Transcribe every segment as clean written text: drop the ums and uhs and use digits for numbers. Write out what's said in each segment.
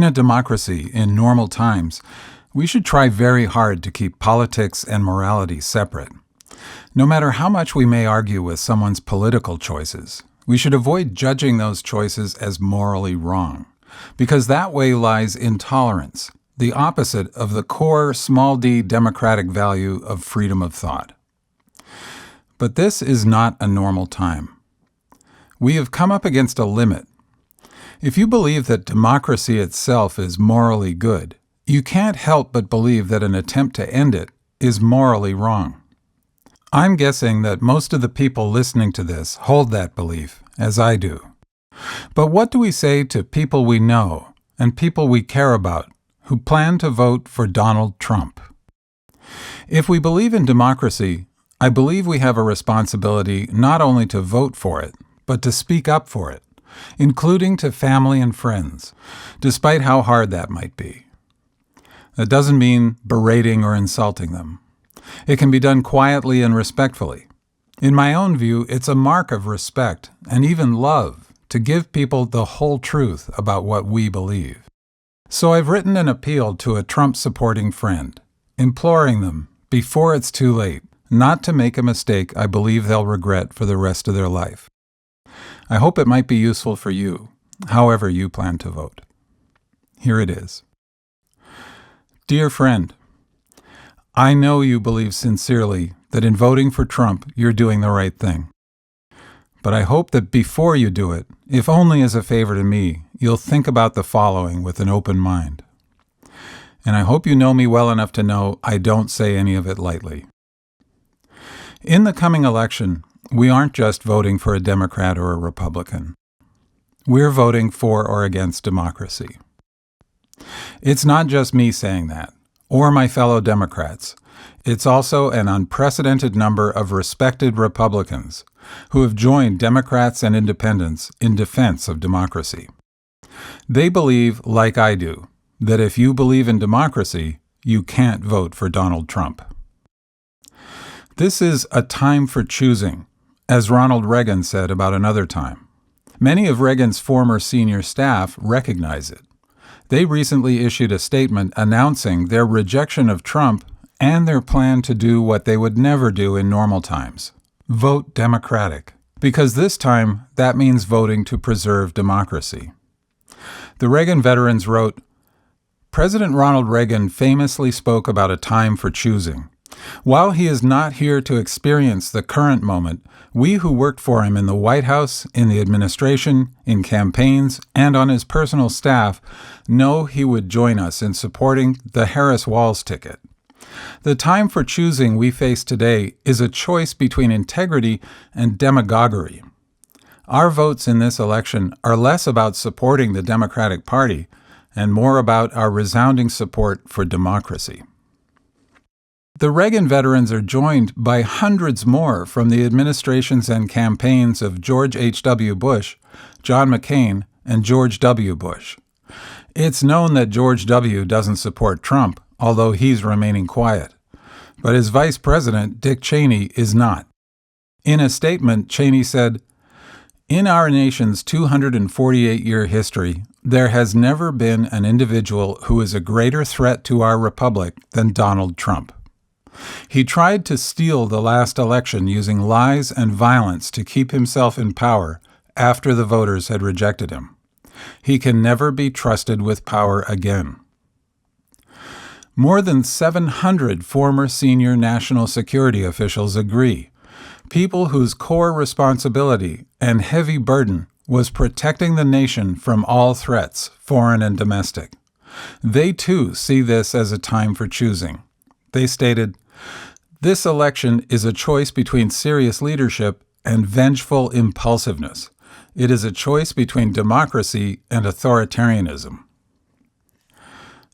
a democracy in normal times, we should try very hard to keep politics and morality separate. No matter how much we may argue with someone's political choices, we should avoid judging those choices as morally wrong, because that way lies intolerance, the opposite of the core small d democratic value of freedom of thought. But this is not a normal time. We have come up against a limit. If you believe that democracy itself is morally good, you can't help but believe that an attempt to end it is morally wrong. I'm guessing that most of the people listening to this hold that belief, as I do. But what do we say to people we know and people we care about who plan to vote for Donald Trump? If we believe in democracy, I believe we have a responsibility not only to vote for it, but to speak up for it, including to family and friends, despite how hard that might be. That doesn't mean berating or insulting them. It can be done quietly and respectfully. In my own view, it's a mark of respect and even love to give people the whole truth about what we believe. So I've written an appeal to a Trump-supporting friend, imploring them, before it's too late, not to make a mistake I believe they'll regret for the rest of their life. I hope it might be useful for you, however you plan to vote. Here it is. Dear friend, I know you believe sincerely that in voting for Trump, you're doing the right thing. But I hope that before you do it, if only as a favor to me, you'll think about the following with an open mind. And I hope you know me well enough to know I don't say any of it lightly. In the coming election, we aren't just voting for a Democrat or a Republican. We're voting for or against democracy. It's not just me saying that, or my fellow Democrats. It's also an unprecedented number of respected Republicans who have joined Democrats and independents in defense of democracy. They believe, like I do, that if you believe in democracy, you can't vote for Donald Trump. This is a time for choosing, as Ronald Reagan said about another time. Many of Reagan's former senior staff recognize it. They recently issued a statement announcing their rejection of Trump and their plan to do what they would never do in normal times: vote Democratic. Because this time, that means voting to preserve democracy. The Reagan veterans wrote, President Ronald Reagan famously spoke about a time for choosing. While he is not here to experience the current moment, we who worked for him in the White House, in the administration, in campaigns, and on his personal staff know he would join us in supporting the Harris-Walz ticket. The time for choosing we face today is a choice between integrity and demagoguery. Our votes in this election are less about supporting the Democratic Party and more about our resounding support for democracy. The Reagan veterans are joined by hundreds more from the administrations and campaigns of George H.W. Bush, John McCain, and George W. Bush. It's known that George W. doesn't support Trump, although he's remaining quiet. But his vice president, Dick Cheney, is not. In a statement, Cheney said, In our nation's 248-year history, there has never been an individual who is a greater threat to our republic than Donald Trump. He tried to steal the last election using lies and violence to keep himself in power after the voters had rejected him. He can never be trusted with power again. More than 700 former senior national security officials agree, people whose core responsibility and heavy burden was protecting the nation from all threats, foreign and domestic. They too see this as a time for choosing. They stated, This election is a choice between serious leadership and vengeful impulsiveness. It is a choice between democracy and authoritarianism.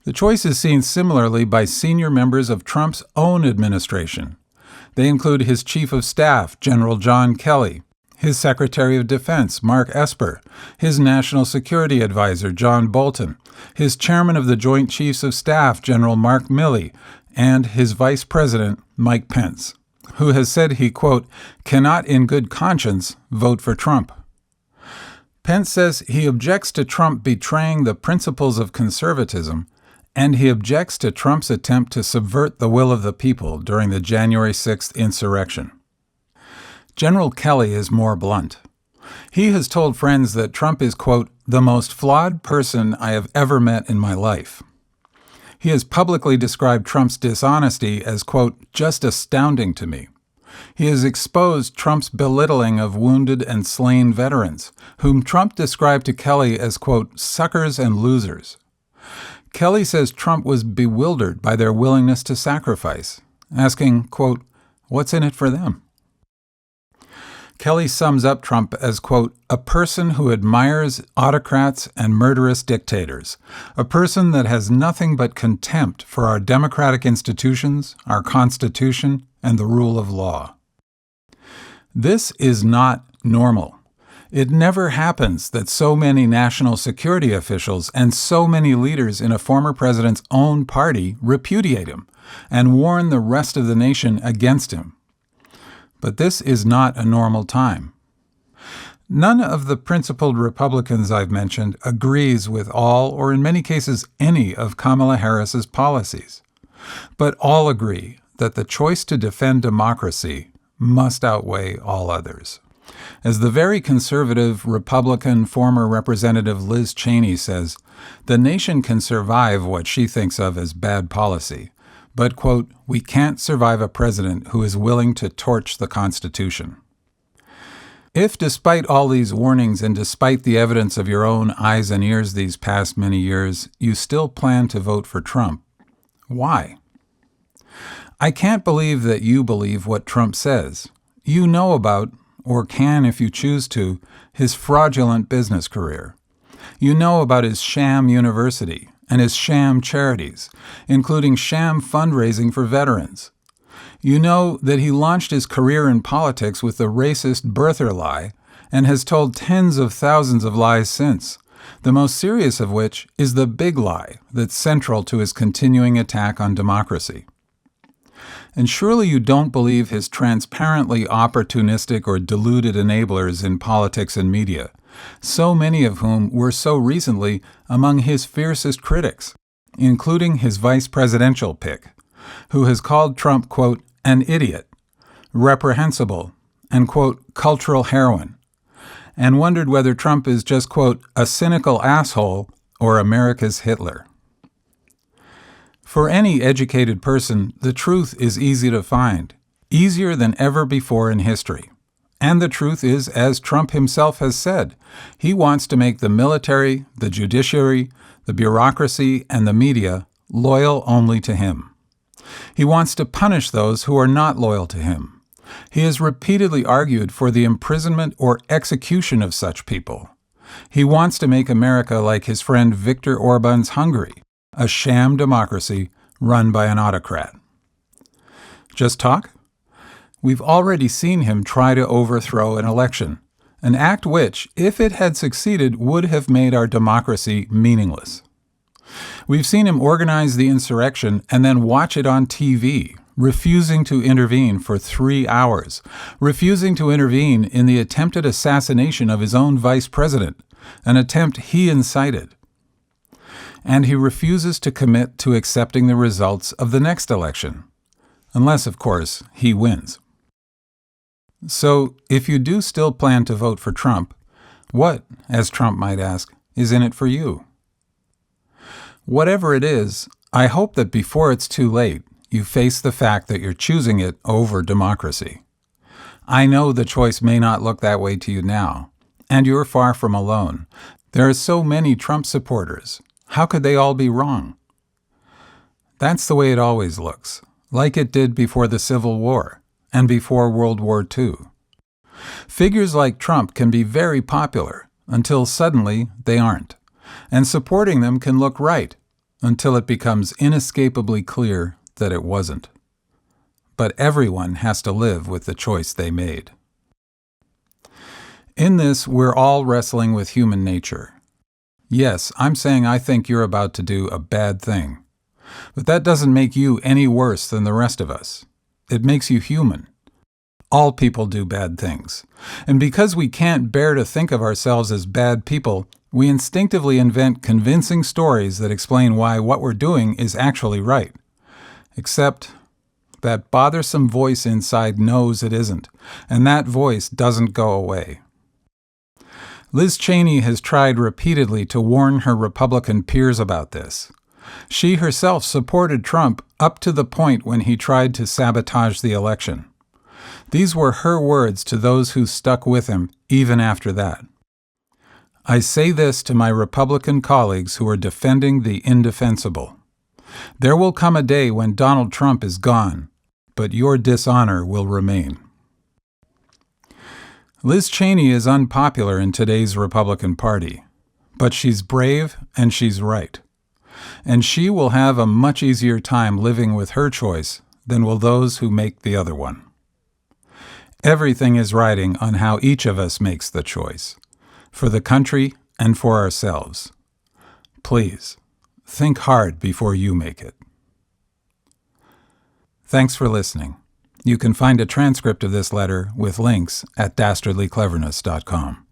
The choice is seen similarly by senior members of Trump's own administration. They include his Chief of Staff, General John Kelly, his Secretary of Defense, Mark Esper, his National Security Advisor, John Bolton, his Chairman of the Joint Chiefs of Staff, General Mark Milley, and his Vice President, Mike Pence, who has said he, quote, cannot in good conscience vote for Trump. Pence says he objects to Trump betraying the principles of conservatism, and he objects to Trump's attempt to subvert the will of the people during the January 6th insurrection. General Kelly is more blunt. He has told friends that Trump is, quote, the most flawed person I have ever met in my life. He has publicly described Trump's dishonesty as, quote, just astounding to me. He has exposed Trump's belittling of wounded and slain veterans, whom Trump described to Kelly as, quote, suckers and losers. Kelly says Trump was bewildered by their willingness to sacrifice, asking, quote, what's in it for them? Kelly sums up Trump as, quote, a person who admires autocrats and murderous dictators, a person that has nothing but contempt for our democratic institutions, our Constitution, and the rule of law. This is not normal. It never happens that so many national security officials and so many leaders in a former president's own party repudiate him and warn the rest of the nation against him. But this is not a normal time. None of the principled Republicans I've mentioned agrees with all, or in many cases any, of Kamala Harris's policies. But all agree that the choice to defend democracy must outweigh all others. As the very conservative Republican former Representative Liz Cheney says, the nation can survive what she thinks of as bad policy. But, quote, we can't survive a president who is willing to torch the Constitution. If, despite all these warnings and despite the evidence of your own eyes and ears these past many years, you still plan to vote for Trump, why? I can't believe that you believe what Trump says. You know about, or can if you choose to, his fraudulent business career. You know about his sham university and his sham charities, including sham fundraising for veterans. You know that he launched his career in politics with the racist birther lie and has told tens of thousands of lies since, the most serious of which is the big lie that's central to his continuing attack on democracy. And surely you don't believe his transparently opportunistic or deluded enablers in politics and media, so many of whom were so recently among his fiercest critics, including his vice presidential pick, who has called Trump, quote, an idiot, reprehensible, and, quote, cultural heroin, and wondered whether Trump is just, quote, a cynical asshole or America's Hitler. For any educated person, the truth is easy to find, easier than ever before in history. And the truth is, as Trump himself has said, he wants to make the military, the judiciary, the bureaucracy, and the media loyal only to him. He wants to punish those who are not loyal to him. He has repeatedly argued for the imprisonment or execution of such people. He wants to make America like his friend Viktor Orban's Hungary, a sham democracy run by an autocrat. Just talk? We've already seen him try to overthrow an election, an act which, if it had succeeded, would have made our democracy meaningless. We've seen him organize the insurrection and then watch it on TV, refusing to intervene for 3 hours, refusing to intervene in the attempted assassination of his own vice president, an attempt he incited. And he refuses to commit to accepting the results of the next election, unless, of course, he wins. So, if you do still plan to vote for Trump, what, as Trump might ask, is in it for you? Whatever it is, I hope that before it's too late, you face the fact that you're choosing it over democracy. I know the choice may not look that way to you now, and you're far from alone. There are so many Trump supporters. How could they all be wrong? That's the way it always looks, like it did before the Civil War and before World War II. Figures like Trump can be very popular until suddenly they aren't, and supporting them can look right until it becomes inescapably clear that it wasn't. But everyone has to live with the choice they made. In this, we're all wrestling with human nature. Yes, I'm saying I think you're about to do a bad thing. But that doesn't make you any worse than the rest of us. It makes you human. All people do bad things. And because we can't bear to think of ourselves as bad people, we instinctively invent convincing stories that explain why what we're doing is actually right. Except that bothersome voice inside knows it isn't, and that voice doesn't go away. Liz Cheney has tried repeatedly to warn her Republican peers about this. She herself supported Trump up to the point when he tried to sabotage the election. These were her words to those who stuck with him even after that. I say this to my Republican colleagues who are defending the indefensible. There will come a day when Donald Trump is gone, but your dishonor will remain. Liz Cheney is unpopular in today's Republican Party, but she's brave and she's right. And she will have a much easier time living with her choice than will those who make the other one. Everything is riding on how each of us makes the choice, for the country and for ourselves. Please, think hard before you make it. Thanks for listening. You can find a transcript of this letter with links at dastardlycleverness.com.